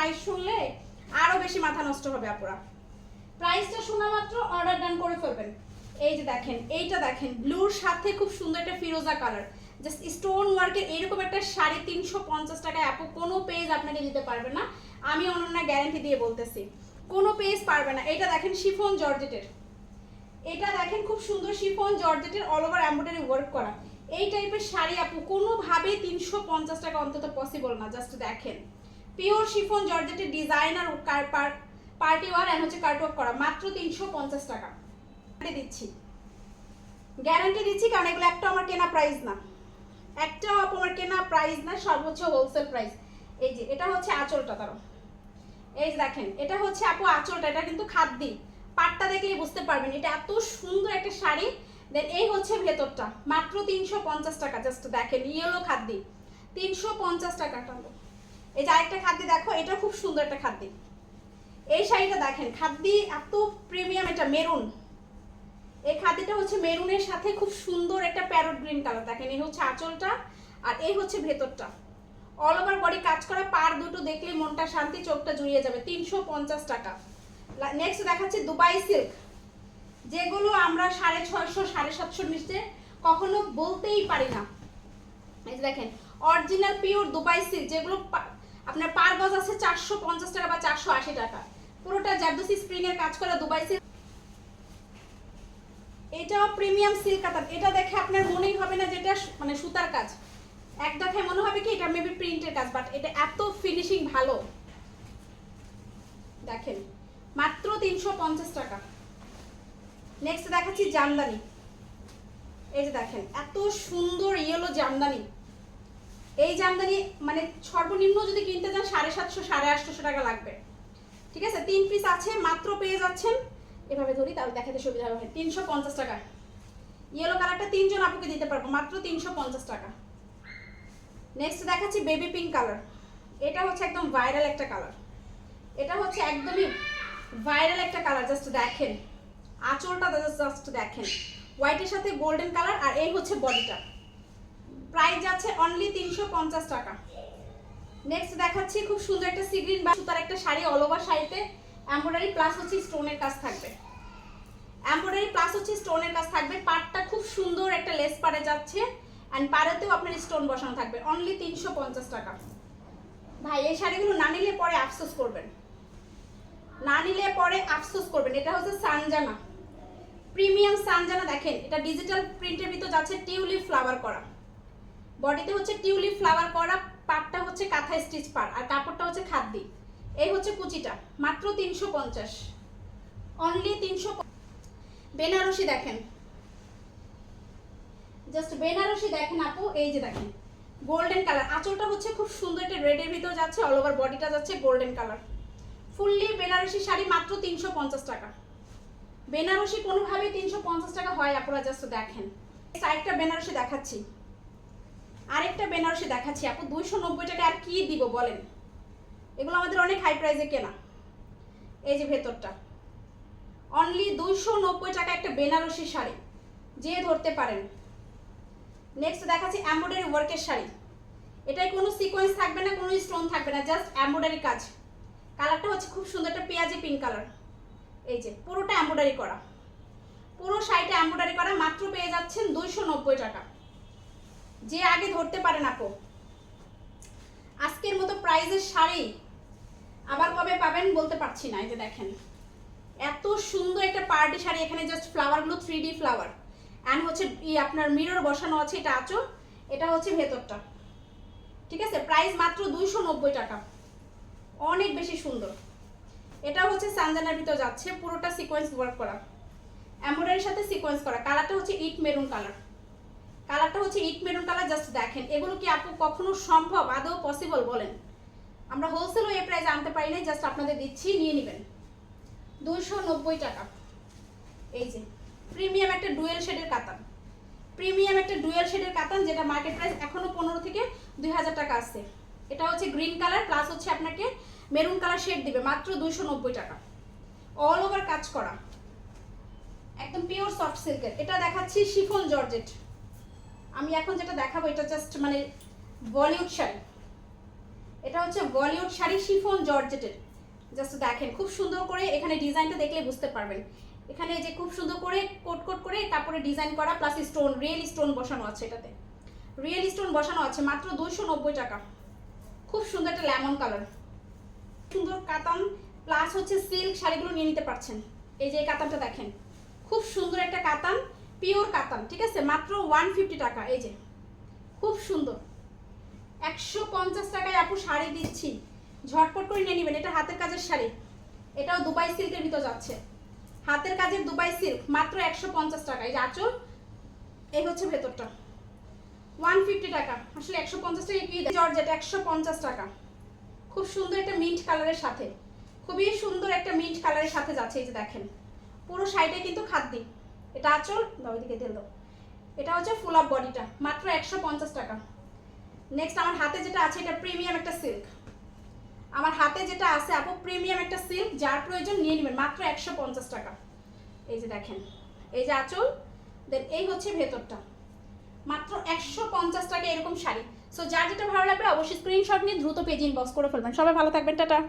Price শুনলে আরো বেশি মাথা নষ্ট হবে আপুরা। প্রাইসটা শোনা মাত্র অর্ডার ডান করে ফেলবেন। এই যে দেখেন, এইটা দেখেন ব্লুর সাথে খুব সুন্দর একটা ফিরোজা কালার, জাস্ট স্টোন ওয়ার্কের এরকম একটা শাড়ি 350 টাকায় আপু কোনো পেজ আপনাকে দিতে পারবে না, আমি অনন্য গ্যারান্টি দিয়ে বলতেছি, কোনো পেজ পারবে না। এটা দেখেন শিফন জর্জেটের, এটা দেখেন খুব সুন্দর শিফন জর্জেটের অল ওভার এমব্রয়ডারি ওয়ার্ক করা। এই টাইপের শাড়ি আপু কোনোভাবেই 350 টাকা অন্তত পসিবল না। জাস্ট দেখেন পিওর শিফন জর্জেটের ডিজাইনার পার্টি ওয়ার এন্ড হচ্ছে কাটওয়ার্ক করা, মাত্র 350 টাকা দিচ্ছি, গ্যারান্টি দিচ্ছি। কারণ এগুলো একটা আমার কেনা প্রাইস না, একটাও আপু আমার কেনা প্রাইস না, সর্বোচ্চ হোলসেল প্রাইস। এই যে এটা হচ্ছে আঁচলটা, তারও এই যে দেখেন এটা হচ্ছে আপু আঁচলটা, এটা কিন্তু খাদ্দি, পাটটা দেখলেই বুঝতে পারবেন এটা এত সুন্দর একটা শাড়ি। দেন এই হচ্ছে ভেতরটা, মাত্র 350 টাকা। জাস্ট দেখেন ইয়েলো খাদ্দি, 350 টাকা। এই যে আরেকটা খাদ্দি দেখো, এটা খুব সুন্দর একটা খাদ্দি। এই শাড়িটা দেখেন খাদ্দি এত প্রিমিয়াম, এটা মেরুন, এই খাদ্যটা হচ্ছে মেরুনের সাথে খুব সুন্দর একটা প্যারট গ্রিন কালার। দেখেন এই হচ্ছে আঁচলটা আর এই হচ্ছে ভেতরটা, অল ওভার বডি কাজ করা, পার দুটো দেখলে মনটা শান্তি, চোখটা জুড়িয়ে যাবে। 350 টাকা। নেক্সট দেখাচ্ছি দুবাই সিল্ক, যেগুলো আমরা 650 750 নিচে কখনো বলতেই পারি না। এই যে দেখেন অরিজিনাল পিওর দুবাই সিল্ক, যেগুলো আপনার পার গজ আছে 450 টাকা বা 480 টাকা, পুরোটা জারদোসি স্প্রিং এর কাজ করা দুবাই সিল্ক। এটাও প্রিমিয়াম সিল্ক কাতান, এটা দেখে আপনার মনেই হবে না যেটা মানে সুতার কাজ, এক দেখায় মনে হবে কি এটা মেবি প্রিন্টের কাজ, বাট এটা এত ফিনিশিং ভালো। দেখেন মাত্র 350 টাকা। নেক্সট দেখাচ্ছি জামদানি, এই যে দেখেন এত সুন্দর ইয়েলো জামদানি। এই জামদানি মানে সর্বনিম্ন যদি কিনতে যান 750 850 টাকা লাগবে, ঠিক আছে। 3 পিস আছে, মাত্র পেয়ে যাচ্ছেন, এভাবে ধরি তাহলে দেখাতে সুবিধা হবে, 350 টাকা। ইয়েলো কালারটা 3 জন আপুকে দিতে পারবো, মাত্র 350 টাকা। নেক্সট দেখাচ্ছি বেবি পিঙ্ক কালার, এটা হচ্ছে একদম ভাইরাল একটা কালার, এটা হচ্ছে একদমই ভাইরাল একটা কালার। জাস্ট দেখেন আঁচলটা, জাস্ট দেখেন হোয়াইটের সাথে গোল্ডেন কালার, আর এই হচ্ছে বডিটা। প্রাইস যাচ্ছে অনলি 350 টাকা। নেক্সট দেখাচ্ছি খুব সুন্দর একটা সি গ্রিন বা সুতার একটা শাড়ি, অল ওভার শাড়িতে এমব্রয়ডারি প্লাস হচ্ছে স্টোনের কাজ থাকবে, এমব্রয়ডারি প্লাস হচ্ছে স্টোনের কাজ থাকবে। পাড়টা খুব সুন্দর একটা লেস পাড়ে যাচ্ছে, এন্ড পাড়েতেও আপনার স্টোন বসানো থাকবে, অনলি 350 টাকা। ভাই এই শাড়িগুলো না নিলে পরে আফসোস করবেন, না নিলে পরে আফসোস করবেন। এটা হচ্ছে সানজানা, প্রিমিয়াম সানজানা। দেখেন এটা ডিজিটাল প্রিন্টের ভিতর যাচ্ছে টিউলিপ ফ্লাওয়ার করা, বডিতে হচ্ছে টিউলিপ ফ্লাওয়ার করা, পাটটা হচ্ছে কাঁথা স্টিচ পাড়, আর কাপড়টা হচ্ছে খাদ্দি। এই হচ্ছে কুচিটা, মাত্র 350, অনলি 300। বেনারসি দেখেন, জাস্ট বেনারসি দেখেন আপু, এই যে দেখেন গোল্ডেন কালার, আঁচলটা হচ্ছে খুব সুন্দর একটা রেডের ভিতর যাচ্ছে, অল ওভার বডিটা যাচ্ছে golden colour. Fully Banarasi sari মাত্র 350 টাকা। বেনারসি কোনোভাবেই 350 টাকা হয় আপুরা, জাস্ট দেখেন। আরেকটা বেনারসি দেখাচ্ছি, আরেকটা বেনারসি দেখাচ্ছি আপু, 290 টাকা আর কি দিব বলেন, এগুলো আমাদের অনেক হাই প্রাইসে কেনা। এই যে ভেতরটা, অনলি 290 টাকা একটা বেনারসি শাড়ি, যে ধরতে পারেন। নেক্সট দেখাচ্ছি এমব্রয়ডারি ওয়ার্কের শাড়ি, এটাই কোনো সিকোয়েন্স থাকবে না, কোনো স্টোন থাকবে না, জাস্ট এমব্রয়ডারি কাজ। কালারটা হচ্ছে খুব সুন্দর একটা পেঁয়াজি পিঙ্ক কালার, এই যে পুরোটা এমব্রয়ডারি করা, পুরো শাড়িটা এমব্রয়ডারি করা, মাত্র পেয়ে যাচ্ছেন 290 টাকা। যে আগে ধরতে পারেন আপু, আজকের মতো প্রাইজের শাড়ি আবার কবে পাবেন বলতে পারছি না। এই যে দেখেন এত সুন্দর একটা পার্টি শাড়ি, এখানে জাস্ট ফ্লাওয়ারগুলো 3D ফ্লাওয়ার, অ্যান্ড হচ্ছে আপনার মিরর বসানো আছে, এটা আঁচল, এটা হচ্ছে ভেতরটা, ঠিক আছে। প্রাইস মাত্র 290 টাকা, অনেক বেশি সুন্দর। এটা হচ্ছে সানজানার ভিতর যাচ্ছে, পুরোটা সিকোয়েন্স ওয়ার্ক করা, এমব্রয়ডারির সাথে সিকোয়েন্স করা। কালারটা হচ্ছে ইট মেরুন কালার, কালারটা হচ্ছে ইট মেরুন কালার। জাস্ট দেখেন এগুলো কি আপু কখনো সম্ভব, আদৌ পসিবল বলেন? আমরা হোলসেলও এই প্রাইসে আনতে পারি না, জাস্ট আপনাদের দিচ্ছি, নিয়ে নেবেন 290 টাকা। এই যে প্রিমিয়াম একটা ডুয়েল শেডের কাতান, প্রিমিয়াম একটা ডুয়েল শেডের কাতান, যেটা মার্কেট প্রাইস এখনো 15 থেকে 2000 টাকা আছে। এটা হচ্ছে গ্রিন কালার প্লাস হচ্ছে আপনাকে মেরুন কালার শেড দিবে, মাত্র 290 টাকা। অল ওভার কাজ করা, একদম পিওর সফট সিল্কের। এটা দেখাচ্ছি শিফন জর্জেট, আমি এখন যেটা দেখাবো এটা জাস্ট মানে বলিউড শাড়ি। এটা হচ্ছে বলিউড শাড়ি শিফন জর্জেটের। জাস্ট দেখেন খুব সুন্দর করে, এখানে ডিজাইনটা দেখলে বুঝতে পারবেন। এখানে যে খুব সুন্দর করে কোট কোট করে কাপড়ে ডিজাইন করা, প্লাস স্টোন, রিয়েল স্টোন বসানো আছে। এটাতে রিয়েল স্টোন বসানো আছে, মাত্র 290 টাকা। খুব সুন্দর একটা লেমন কালার, সুন্দর কাতান প্লাস হচ্ছে সিল্ক শাড়িগুলো নিয়ে নিতে পারছেন। এই যে এই কাতানটা দেখেন, খুব সুন্দর একটা কাতান, পিওর কাতান, ঠিক আছে, মাত্র 150 টাকা। এই যে খুব সুন্দর 150 টাকায় আপু শাড়ি দিচ্ছি, ঝটপট করে নিয়ে নেবেন। এটা হাতের কাজের শাড়ি, এটাও দুবাই সিল্কের ভিতর যাচ্ছে, হাতের কাজের দুবাই সিল্ক, মাত্র 150 টাকা। এই যে আঁচল, এই হচ্ছে ভেতরটা, 150 টাকা। আসলে 150 টাকা কি জর্জেট, 150 টাকা। খুব সুন্দর একটা মিন্ট কালারের সাথে, খুবই সুন্দর একটা মিন্ট কালারের সাথে যাচ্ছে। এই যে দেখেন পুরো শাড়িটা কিন্তু খাদ্যি। এটা আঁচল, দাও এদিকে দিয়ে দাও। এটা হচ্ছে ফুল আপ বডিটা, মাত্র 150 টাকা। নেক্সট আমার হাতে যেটা আছে এটা প্রিমিয়াম একটা সিল্ক, আমার হাতে যেটা আছে আপু প্রিমিয়াম একটা সিল্ক, যার প্রয়োজন নিয়ে নেবেন, মাত্র 150 টাকা। এই যে দেখেন, এই যে আঁচল, দেন এই হচ্ছে ভেতরটা, মাত্র 150 টাকা এরকম শাড়ি। সো যার যেটা ভালো লাগবে অবশ্যই স্ক্রিনশট নিয়ে দ্রুত পেজ ইনবক্স করে ফেলবেন। সবাই ভালো থাকবেন, টাটা।